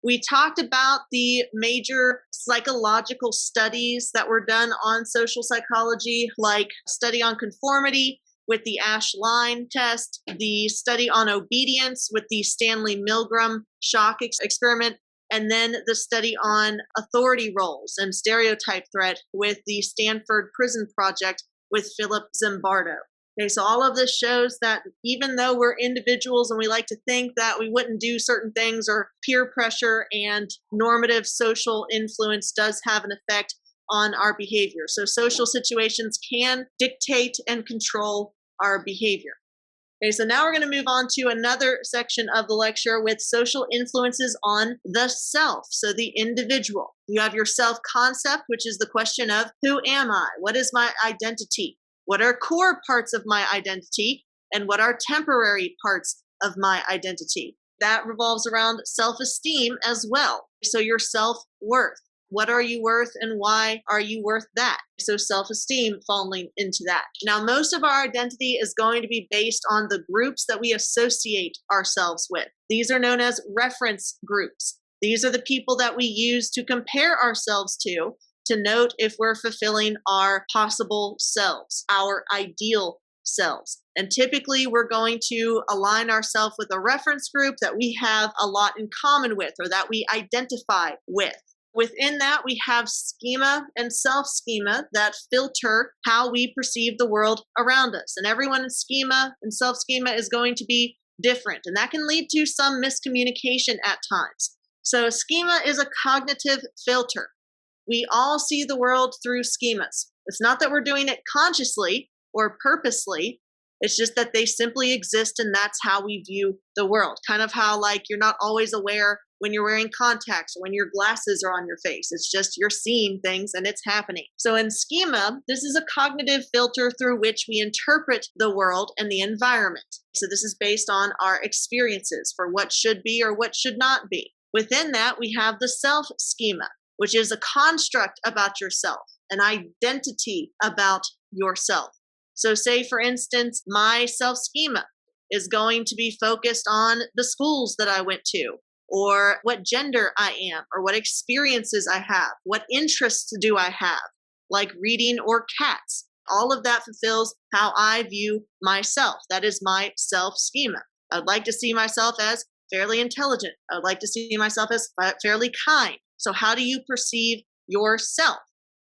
We talked about the major psychological studies that were done on social psychology, like study on conformity with the Ash line test, the study on obedience with the Stanley Milgram shock experiment, and then the study on authority roles and stereotype threat with the Stanford Prison Project with Philip Zimbardo. Okay, so all of this shows that even though we're individuals and we like to think that we wouldn't do certain things, or peer pressure and normative social influence does have an effect on our behavior. So social situations can dictate and control our behavior. Okay, so now we're going to move on to another section of the lecture with social influences on the self, so the individual. You have your self-concept, which is the question of, who am I? What is my identity? What are core parts of my identity? And what are temporary parts of my identity? That revolves around self-esteem as well. So your self-worth. What are you worth and why are you worth that? So self-esteem falling into that. Now, most of our identity is going to be based on the groups that we associate ourselves with. These are known as reference groups. These are the people that we use to compare ourselves to note if we're fulfilling our possible selves, our ideal selves. And typically we're going to align ourselves with a reference group that we have a lot in common with, or that we identify with. Within that, we have schema and self-schema that filter how we perceive the world around us. And everyone's schema and self-schema is going to be different, and that can lead to some miscommunication at times. So a schema is a cognitive filter. We all see the world through schemas. It's not that we're doing it consciously or purposely. It's just that they simply exist, and that's how we view the world. Kind of how, like, you're not always aware when you're wearing contacts or when your glasses are on your face. It's just you're seeing things and it's happening. So in schema, this is a cognitive filter through which we interpret the world and the environment. So this is based on our experiences for what should be or what should not be. Within that, we have the self-schema, which is a construct about yourself, an identity about yourself. So say, for instance, my self-schema is going to be focused on the schools that I went to, or what gender I am, or what experiences I have, what interests do I have, like reading or cats. All of that fulfills how I view myself. That is my self-schema. I'd like to see myself as fairly intelligent. I'd like to see myself as fairly kind. So how do you perceive yourself?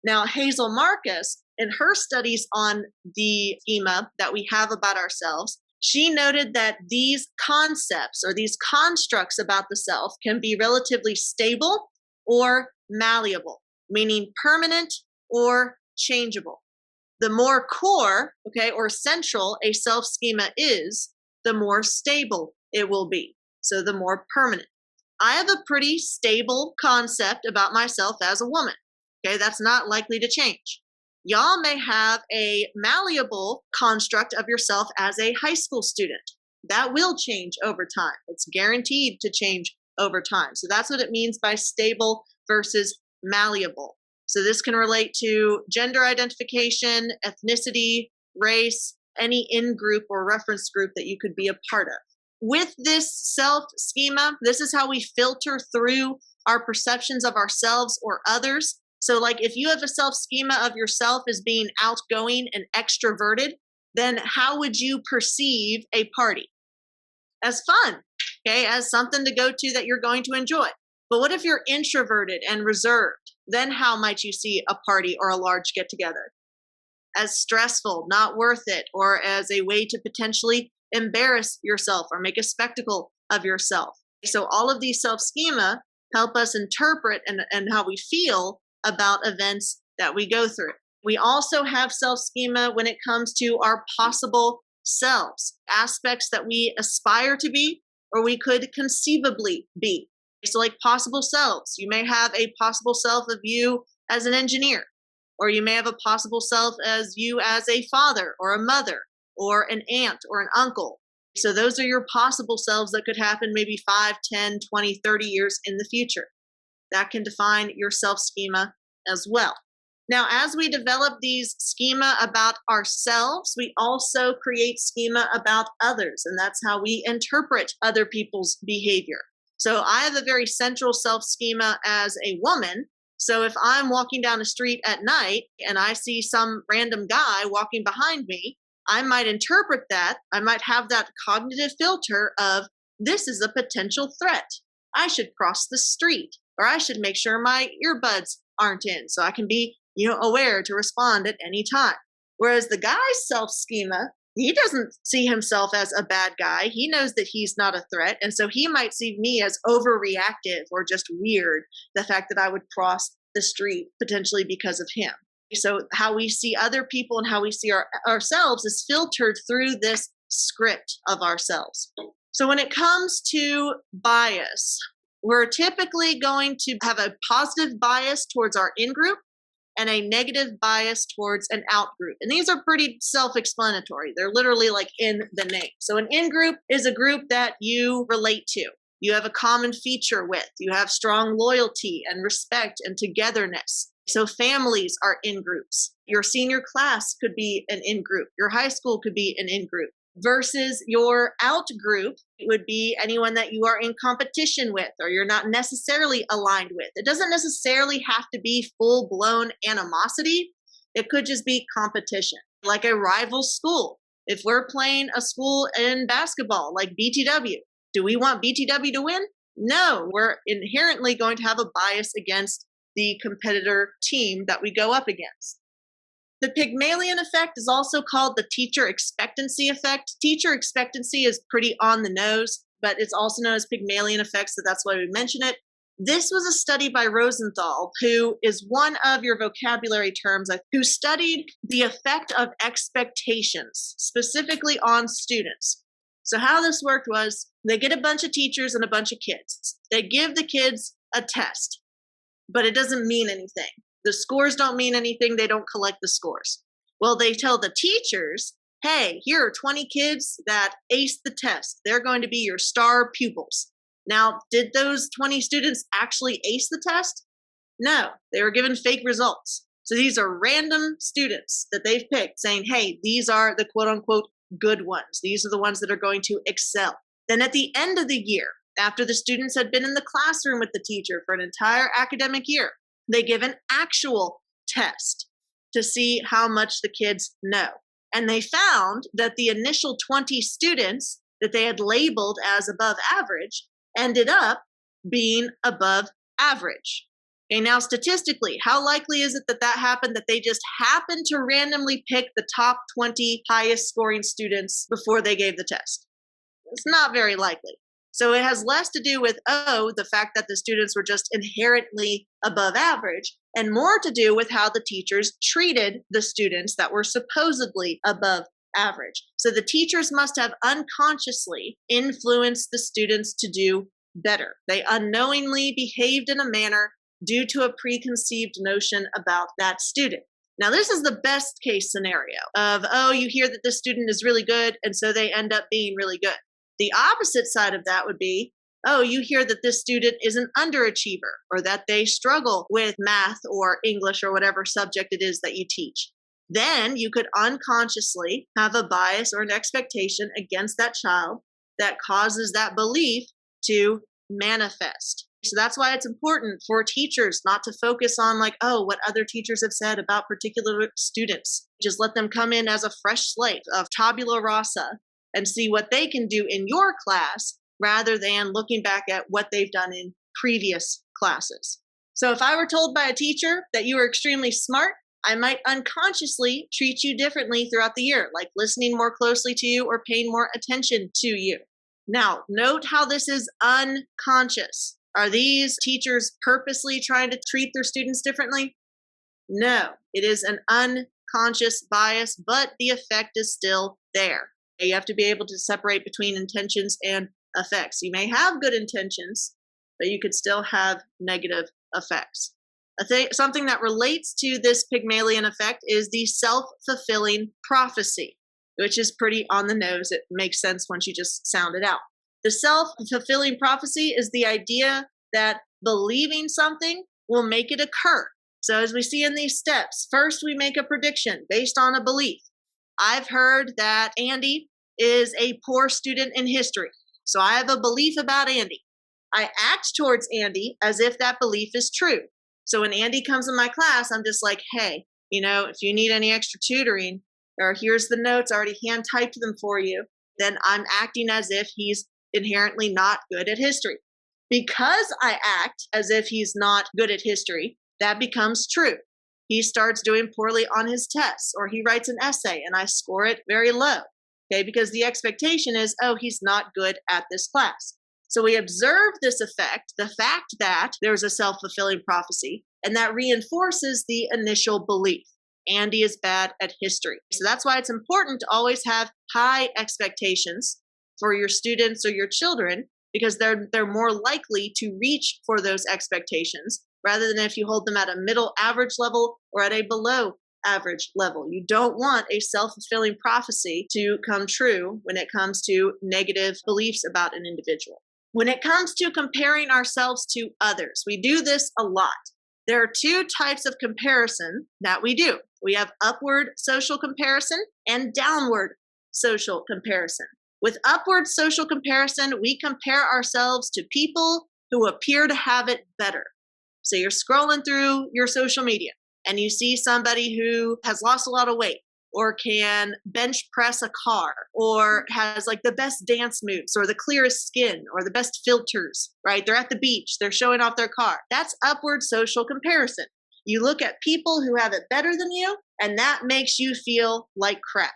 Now, Hazel Marcus, in her studies on the schema that we have about ourselves, she noted that these concepts or these constructs about the self can be relatively stable or malleable, meaning permanent or changeable. The more core, or central a self-schema is, the more stable it will be. So the more permanent. I have a pretty stable concept about myself as a woman. That's not likely to change. Y'all may have a malleable construct of yourself as a high school student. That will change over time. It's guaranteed to change over time. So that's what it means by stable versus malleable. So this can relate to gender identification, ethnicity, race, any in-group or reference group that you could be a part of. With this self-schema, this is how we filter through our perceptions of ourselves or others. So like if you have a self-schema of yourself as being outgoing and extroverted, then how would you perceive a party? As fun, as something to go to that you're going to enjoy. But what if you're introverted and reserved? Then how might you see a party or a large get-together? As stressful, not worth it, or as a way to potentially embarrass yourself or make a spectacle of yourself. So all of these self-schema help us interpret and how we feel about events that we go through. We also have self-schema when it comes to our possible selves, aspects that we aspire to be or we could conceivably be. So like possible selves, you may have a possible self of you as an engineer, or you may have a possible self as you as a father or a mother or an aunt or an uncle. So those are your possible selves that could happen maybe 5, 10, 20, 30 years in the future. That can define your self-schema as well. Now, as we develop these schema about ourselves, we also create schema about others, and that's how we interpret other people's behavior. So I have a very central self schema as a woman. So if I'm walking down the street at night and I see some random guy walking behind me, I might interpret that. I might have that cognitive filter of, this is a potential threat. I should cross the street, or I should make sure my earbuds aren't in so I can be, aware to respond at any time. Whereas the guy's self schema, he doesn't see himself as a bad guy. He knows that he's not a threat. And so he might see me as overreactive or just weird, the fact that I would cross the street potentially because of him. So how we see other people and how we see ourselves is filtered through this script of ourselves. So when it comes to bias, we're typically going to have a positive bias towards our in-group and a negative bias towards an out-group. And these are pretty self-explanatory. They're literally like in the name. So an in-group is a group that you relate to. You have a common feature with. You have strong loyalty and respect and togetherness. So families are in-groups. Your senior class could be an in-group. Your high school could be an in-group. Versus your out group would be anyone that you are in competition with or you're not necessarily aligned with. It doesn't necessarily have to be full-blown animosity. It could just be competition, like a rival school. If we're playing a school in basketball, like BTW, do we want BTW to win? No, we're inherently going to have a bias against the competitor team that we go up against. The Pygmalion effect is also called the teacher expectancy effect. Teacher expectancy is pretty on the nose, but it's also known as Pygmalion effect, so that's why we mention it. This was a study by Rosenthal, who is one of your vocabulary terms, who studied the effect of expectations, specifically on students. So how this worked was they get a bunch of teachers and a bunch of kids. They give the kids a test, but it doesn't mean anything. The scores don't mean anything. They don't collect the scores. Well, they tell the teachers, hey, here are 20 kids that aced the test. They're going to be your star pupils. Now, did those 20 students actually ace the test? No, they were given fake results. So these are random students that they've picked saying, hey, these are the quote unquote good ones. These are the ones that are going to excel. Then at the end of the year, after the students had been in the classroom with the teacher for an entire academic year, they give an actual test to see how much the kids know. And they found that the initial 20 students that they had labeled as above average ended up being above average. Okay, now statistically, how likely is it that that happened, that they just happened to randomly pick the top 20 highest scoring students before they gave the test? It's not very likely. So it has less to do with, the fact that the students were just inherently above average, and more to do with how the teachers treated the students that were supposedly above average. So the teachers must have unconsciously influenced the students to do better. They unknowingly behaved in a manner due to a preconceived notion about that student. Now, this is the best case scenario of, you hear that this student is really good, and so they end up being really good. The opposite side of that would be, you hear that this student is an underachiever or that they struggle with math or English or whatever subject it is that you teach. Then you could unconsciously have a bias or an expectation against that child that causes that belief to manifest. So that's why it's important for teachers not to focus on what other teachers have said about particular students. Just let them come in as a fresh slate of tabula rasa and see what they can do in your class rather than looking back at what they've done in previous classes. So if I were told by a teacher that you were extremely smart, I might unconsciously treat you differently throughout the year, like listening more closely to you or paying more attention to you. Now, note how this is unconscious. Are these teachers purposely trying to treat their students differently? No, it is an unconscious bias, but the effect is still there. You have to be able to separate between intentions and effects. You may have good intentions, but you could still have negative effects. Something that relates to this Pygmalion effect is the self-fulfilling prophecy, which is pretty on the nose. It makes sense once you just sound it out. The self-fulfilling prophecy is the idea that believing something will make it occur. So as we see in these steps, first we make a prediction based on a belief. I've heard that Andy is a poor student in history. So I have a belief about Andy. I act towards Andy as if that belief is true. So when Andy comes in my class, I'm just like, hey, if you need any extra tutoring, or here's the notes, I already hand typed them for you, then I'm acting as if he's inherently not good at history. Because I act as if he's not good at history, that becomes true. He starts doing poorly on his tests, or he writes an essay and I score it very low. Okay, because the expectation is, oh, he's not good at this class. So we observe this effect, the fact that there's a self-fulfilling prophecy, and that reinforces the initial belief. Andy is bad at history. So that's why it's important to always have high expectations for your students or your children, because they're more likely to reach for those expectations rather than if you hold them at a middle average level or at a below average level. You don't want a self-fulfilling prophecy to come true when it comes to negative beliefs about an individual. When it comes to comparing ourselves to others, we do this a lot. There are two types of comparison that we do. We have upward social comparison and downward social comparison. With upward social comparison, we compare ourselves to people who appear to have it better. So you're scrolling through your social media and you see somebody who has lost a lot of weight, or can bench press a car, or has like the best dance moves, or the clearest skin, or the best filters, right? They're at the beach, they're showing off their car. That's upward social comparison. You look at people who have it better than you, and that makes you feel like crap.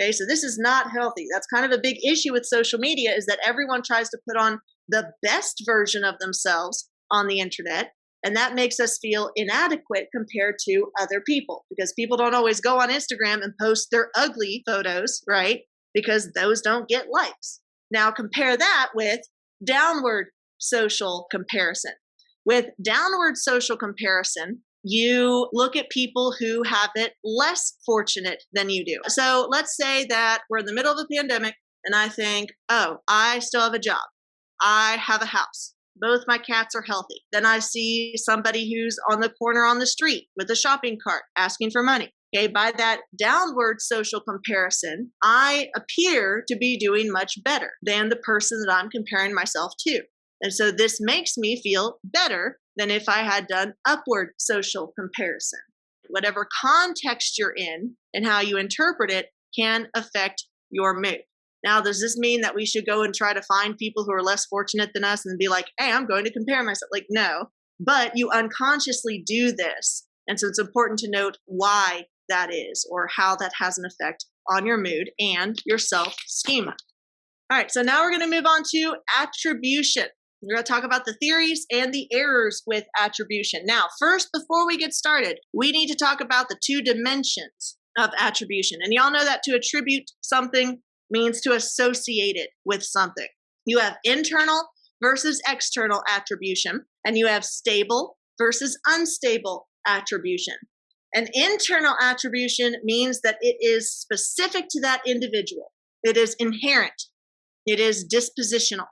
Okay, so this is not healthy. That's kind of a big issue with social media, is that everyone tries to put on the best version of themselves on the internet. And that makes us feel inadequate compared to other people, because people don't always go on Instagram and post their ugly photos, right? Because those don't get likes. Now compare that with downward social comparison. With downward social comparison, you look at people who have it less fortunate than you do. So let's say that we're in the middle of a pandemic and I think, oh, I still have a job. I have a house. Both my cats are healthy. Then I see somebody who's on the corner on the street with a shopping cart asking for money. Okay, by that downward social comparison, I appear to be doing much better than the person that I'm comparing myself to. And so this makes me feel better than if I had done upward social comparison. Whatever context you're in and how you interpret it can affect your mood. Now, does this mean that we should go and try to find people who are less fortunate than us and be like, hey, I'm going to compare myself? Like, no, but you unconsciously do this. And so it's important to note why that is, or how that has an effect on your mood and your self-schema. All right, so now we're going to move on to attribution. We're going to talk about the theories and the errors with attribution. Now, first, before we get started, we need to talk about the two dimensions of attribution. And y'all know that to attribute something means to associate it with something. You have internal versus external attribution, and you have stable versus unstable attribution. An internal attribution means that it is specific to that individual. It is inherent. It is dispositional.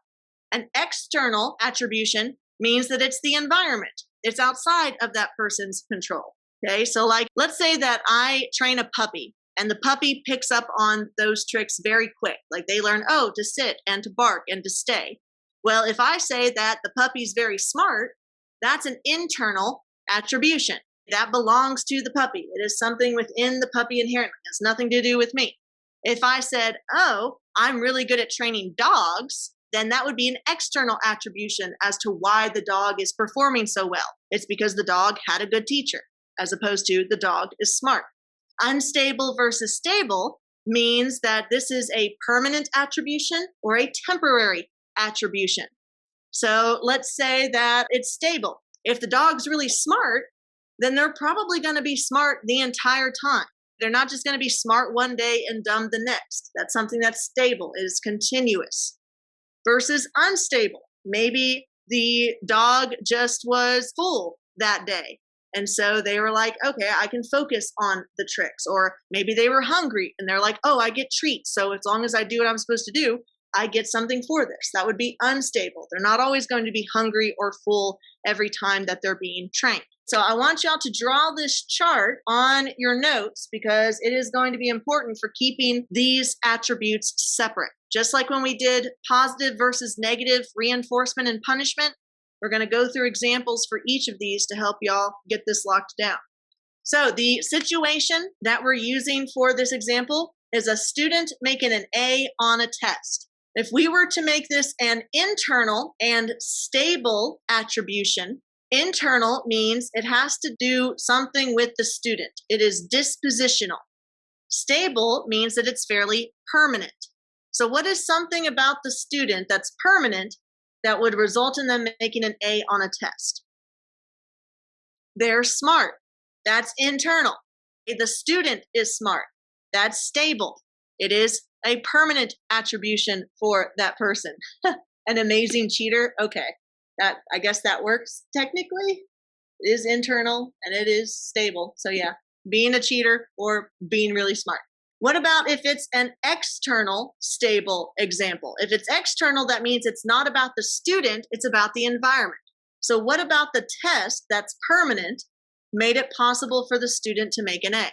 An external attribution means that it's the environment. It's outside of that person's control. Okay, so like, let's say that I train a puppy, and the puppy picks up on those tricks very quick. Like they learn, oh, to sit and to bark and to stay. Well, if I say that the puppy's very smart, that's an internal attribution. That belongs to the puppy. It is something within the puppy inherently. It has nothing to do with me. If I said, oh, I'm really good at training dogs, then that would be an external attribution as to why the dog is performing so well. It's because the dog had a good teacher, as opposed to the dog is smart. Unstable versus stable means that this is a permanent attribution or a temporary attribution. So let's say that it's stable. If the dog's really smart, then they're probably going to be smart the entire time. They're not just going to be smart one day and dumb the next. That's something that's stable. It is continuous. Versus unstable. Maybe the dog just was full that day. And so they were like, okay, I can focus on the tricks. Or maybe they were hungry and they're like, oh, I get treats. So as long as I do what I'm supposed to do, I get something for this. That would be unstable. They're not always going to be hungry or full every time that they're being trained. So I want y'all to draw this chart on your notes because it is going to be important for keeping these attributes separate. Just like when we did positive versus negative reinforcement and punishment, we're going to go through examples for each of these to help y'all get this locked down. So the situation that we're using for this example is a student making an A on a test. If we were to make this an internal and stable attribution, internal means it has to do something with the student. It is dispositional. Stable means that it's fairly permanent. So what is something about the student that's permanent that would result in them making an A on a test? They're smart. That's internal. The student is smart. That's stable. It is a permanent attribution for that person. An amazing cheater. Okay. I guess that works technically. It is internal and it is stable. So yeah, being a cheater or being really smart. What about if it's an external stable example? If it's external, that means it's not about the student, it's about the environment. So what about the test that's permanent made it possible for the student to make an A?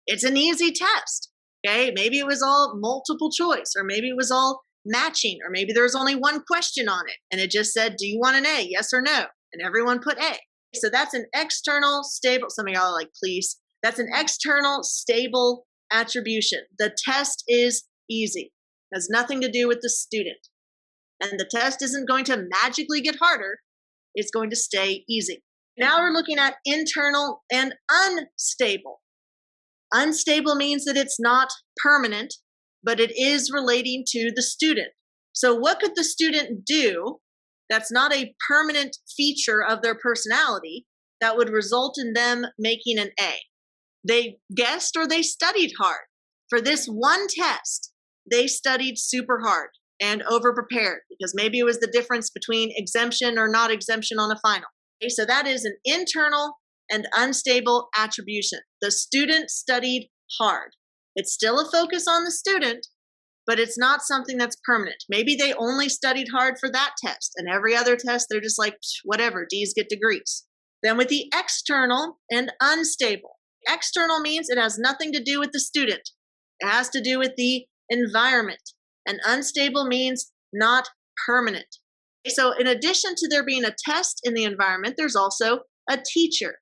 It's an easy test. Okay, maybe it was all multiple choice, or maybe it was all matching, or maybe there was only one question on it and it just said, do you want an A, yes or no? And everyone put A. So that's an external stable. Some of y'all are like, please. That's an external stable attribution. The test is easy. It has nothing to do with the student. And the test isn't going to magically get harder. It's going to stay easy. Now we're looking at internal and unstable. Unstable means that it's not permanent, but it is relating to the student. So what could the student do that's not a permanent feature of their personality that would result in them making an A? They guessed or they studied hard. For this one test, they studied super hard and over-prepared because maybe it was the difference between exemption or not exemption on a final. Okay, so that is an internal and unstable attribution. The student studied hard. It's still a focus on the student, but it's not something that's permanent. Maybe they only studied hard for that test, and every other test, they're just like, whatever, D's get degrees. Then with the external and unstable. External means it has nothing to do with the student. It has to do with the environment. And unstable means not permanent. So in addition to there being a test in the environment, there's also a teacher.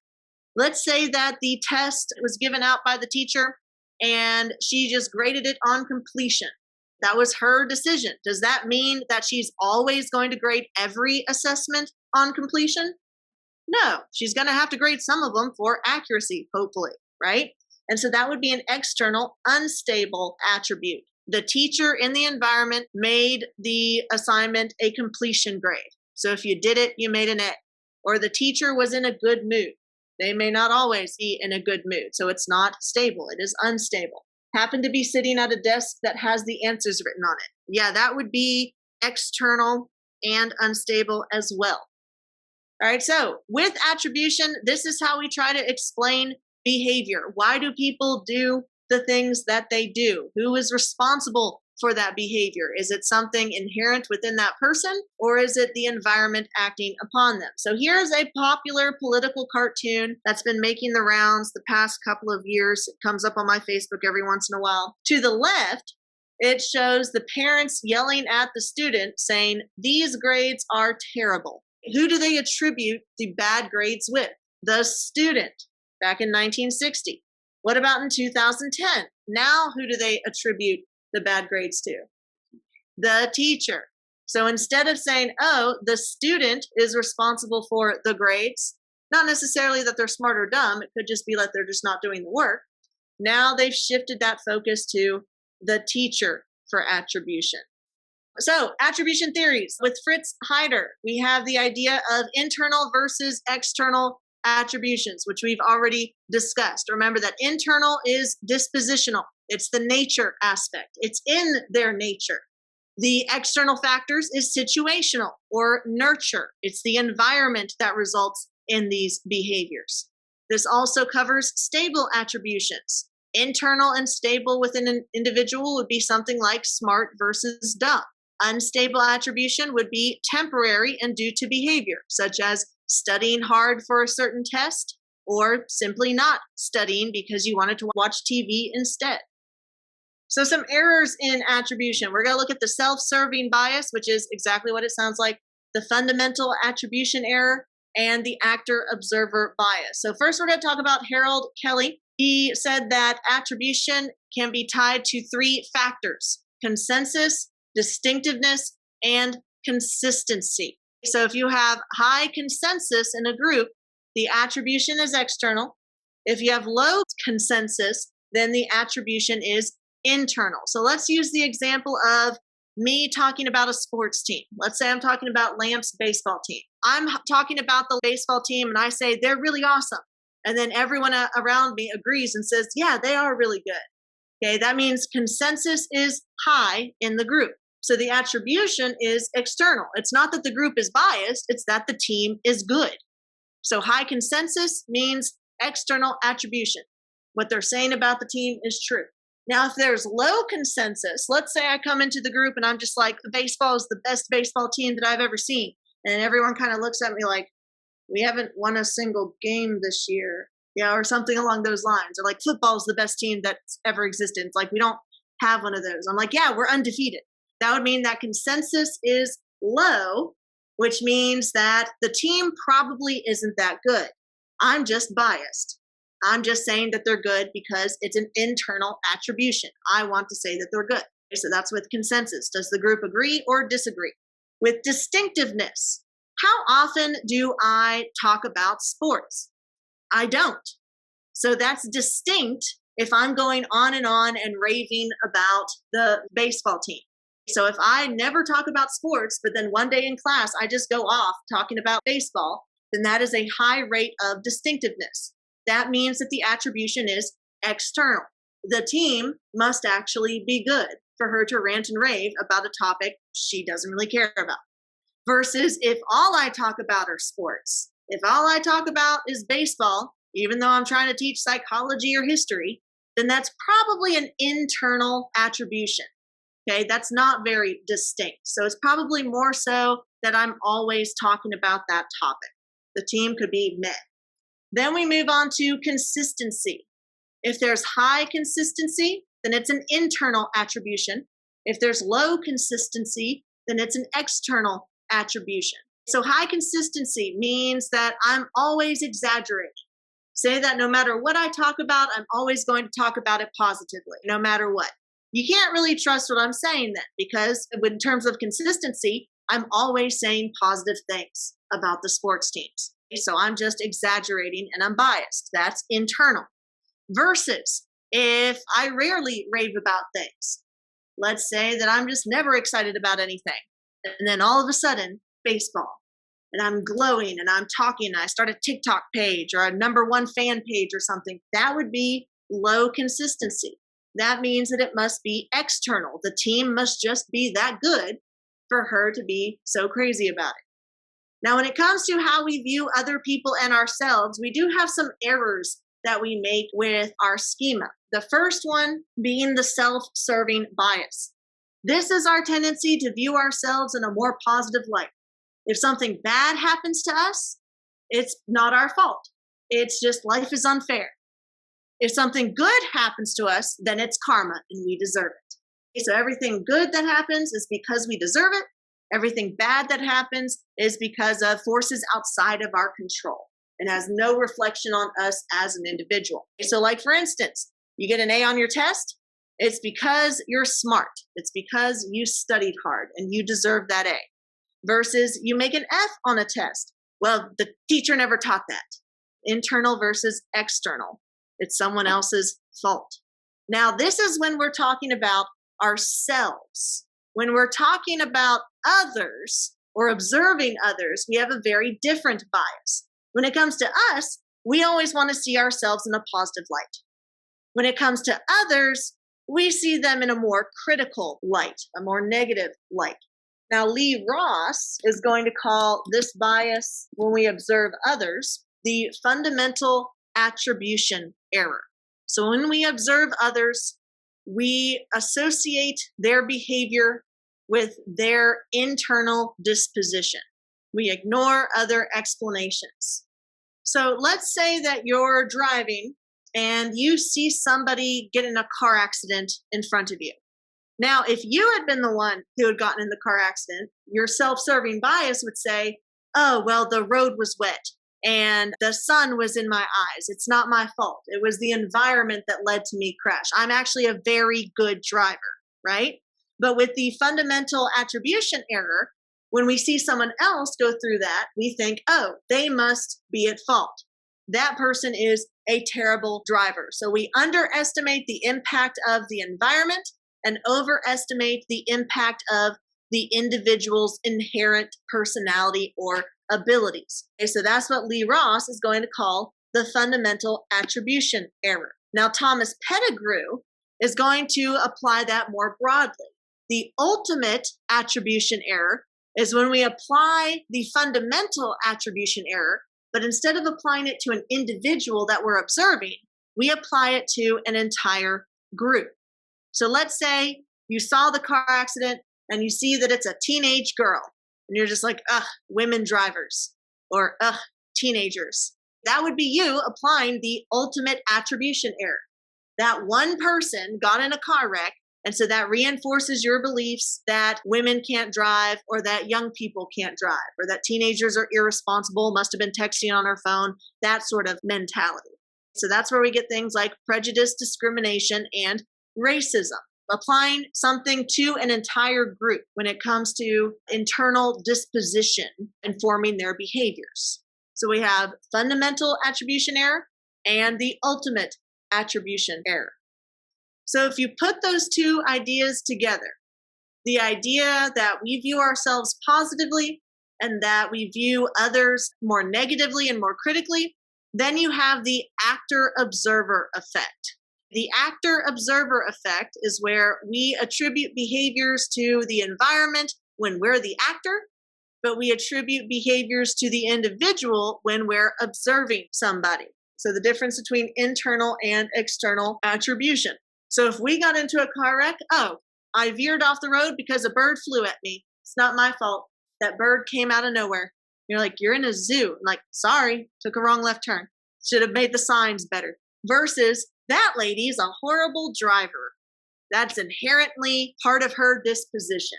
Let's say that the test was given out by the teacher and she just graded it on completion. That was her decision. Does that mean that she's always going to grade every assessment on completion? No, she's going to have to grade some of them for accuracy, hopefully, right? And so that would be an external, unstable attribute. The teacher in the environment made the assignment a completion grade. So if you did it, you made an A. Or the teacher was in a good mood. They may not always be in a good mood. So it's not stable. It is unstable. Happen to be sitting at a desk that has the answers written on it. Yeah, that would be external and unstable as well. All right, so with attribution, this is how we try to explain behavior. Why do people do the things that they do? Who is responsible for that behavior? Is it something inherent within that person, or is it the environment acting upon them? So here's a popular political cartoon that's been making the rounds the past couple of years. It comes up on my Facebook every once in a while. To the left, it shows the parents yelling at the student saying, "These grades are terrible." Who do they attribute the bad grades with? The student back in 1960. What about in 2010? Now, who do they attribute the bad grades to? The teacher. So instead of saying, oh, the student is responsible for the grades, not necessarily that they're smart or dumb, it could just be that they're just not doing the work. Now they've shifted that focus to the teacher for attribution. So, attribution theories. With Fritz Heider, we have the idea of internal versus external attributions, which we've already discussed. Remember that internal is dispositional. It's the nature aspect. It's in their nature. The external factors is situational or nurture. It's the environment that results in these behaviors. This also covers stable attributions. Internal and stable within an individual would be something like smart versus dumb. Unstable attribution would be temporary and due to behavior, such as studying hard for a certain test or simply not studying because you wanted to watch TV instead. So some errors in attribution. We're going to look at the self-serving bias, which is exactly what it sounds like, the fundamental attribution error, and the actor-observer bias. So first we're going to talk about Harold Kelly. He said that attribution can be tied to 3 factors: consensus, distinctiveness, and consistency. So if you have high consensus in a group, the attribution is external. If you have low consensus, then the attribution is internal. So let's use the example of me talking about a sports team. Let's say I'm talking about Lamps baseball team. I'm talking about the baseball team and I say they're really awesome. And then everyone around me agrees and says, yeah, they are really good. Okay, that means consensus is high in the group. So the attribution is external. It's not that the group is biased, it's that the team is good. So high consensus means external attribution. What they're saying about the team is true. Now, if there's low consensus, let's say I come into the group and I'm just like, the baseball is the best baseball team that I've ever seen. And everyone kind of looks at me like, we haven't won a single game this year. Yeah, or something along those lines. Or like, football is the best team that's ever existed. It's like, we don't have one of those. I'm like, yeah, we're undefeated. That would mean that consensus is low, which means that the team probably isn't that good. I'm just biased. I'm just saying that they're good because it's an internal attribution. I want to say that they're good. So that's with consensus. Does the group agree or disagree? With distinctiveness, how often do I talk about sports? I don't. So that's distinct if I'm going on and raving about the baseball team. So if I never talk about sports, but then one day in class, I just go off talking about baseball, then that is a high rate of distinctiveness. That means that the attribution is external. The team must actually be good for her to rant and rave about a topic she doesn't really care about. Versus if all I talk about are sports, if all I talk about is baseball, even though I'm trying to teach psychology or history, then that's probably an internal attribution. Okay, that's not very distinct. So it's probably more so that I'm always talking about that topic. The team could be meh. Then we move on to consistency. If there's high consistency, then it's an internal attribution. If there's low consistency, then it's an external attribution. So high consistency means that I'm always exaggerating. Say that no matter what I talk about, I'm always going to talk about it positively, no matter what. You can't really trust what I'm saying then, because in terms of consistency, I'm always saying positive things about the sports teams. So I'm just exaggerating and I'm biased. That's internal. Versus if I rarely rave about things, let's say that I'm just never excited about anything. And then all of a sudden, baseball. And I'm glowing and I'm talking and I start a TikTok page or a #1 fan page or something. That would be low consistency. That means that it must be external. The team must just be that good for her to be so crazy about it. Now, when it comes to how we view other people and ourselves, we do have some errors that we make with our schema. The first one being the self-serving bias. This is our tendency to view ourselves in a more positive light. If something bad happens to us, it's not our fault. It's just life is unfair. If something good happens to us, then it's karma and we deserve it. So everything good that happens is because we deserve it. Everything bad that happens is because of forces outside of our control and has no reflection on us as an individual. So like for instance, you get an A on your test, it's because you're smart. It's because you studied hard and you deserve that A. Versus you make an F on a test. Well, the teacher never taught that. Internal versus external. It's someone else's fault. Now, this is when we're talking about ourselves. When we're talking about others or observing others, we have a very different bias. When it comes to us, we always want to see ourselves in a positive light. When it comes to others, we see them in a more critical light, a more negative light. Now, Lee Ross is going to call this bias when we observe others the fundamental attribution error. So when we observe others, we associate their behavior with their internal disposition. We ignore other explanations. So let's say that you're driving and you see somebody get in a car accident in front of you. Now, if you had been the one who had gotten in the car accident, your self-serving bias would say, oh, well, the road was wet and the sun was in my eyes. It's not my fault. It was the environment that led to me crash. I'm actually a very good driver, right? But with the fundamental attribution error, when we see someone else go through that, we think, oh, they must be at fault. That person is a terrible driver. So we underestimate the impact of the environment and overestimate the impact of the individual's inherent personality or abilities. Okay, so that's what Lee Ross is going to call the fundamental attribution error. Now, Thomas Pettigrew is going to apply that more broadly. The ultimate attribution error is when we apply the fundamental attribution error, but instead of applying it to an individual that we're observing, we apply it to an entire group. So let's say you saw the car accident and you see that it's a teenage girl, and you're just like, ugh, women drivers, or ugh, teenagers. That would be you applying the ultimate attribution error. That one person got in a car wreck, and so that reinforces your beliefs that women can't drive, or that young people can't drive, or that teenagers are irresponsible, must have been texting on her phone, that sort of mentality. So that's where we get things like prejudice, discrimination, and racism. Applying something to an entire group when it comes to internal disposition informing their behaviors. So we have fundamental attribution error and the ultimate attribution error. So if you put those two ideas together, the idea that we view ourselves positively and that we view others more negatively and more critically, then you have the actor-observer effect. The actor-observer effect is where we attribute behaviors to the environment when we're the actor, but we attribute behaviors to the individual when we're observing somebody. So the difference between internal and external attribution. So if we got into a car wreck, oh, I veered off the road because a bird flew at me. It's not my fault. That bird came out of nowhere. You're like, you're in a zoo. I'm like, sorry, took a wrong left turn. Should have made the signs better. Versus, that lady is a horrible driver. That's inherently part of her disposition.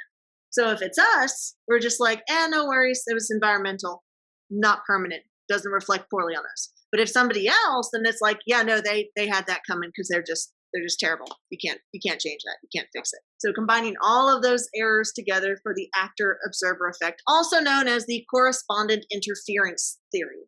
So if it's us, we're just like, no worries. It was environmental, not permanent. Doesn't reflect poorly on us. But if somebody else, then it's like, yeah, no, they had that coming because they're just terrible. You can't change that. You can't fix it. So combining all of those errors together for the actor-observer effect, also known as the correspondent interference theory.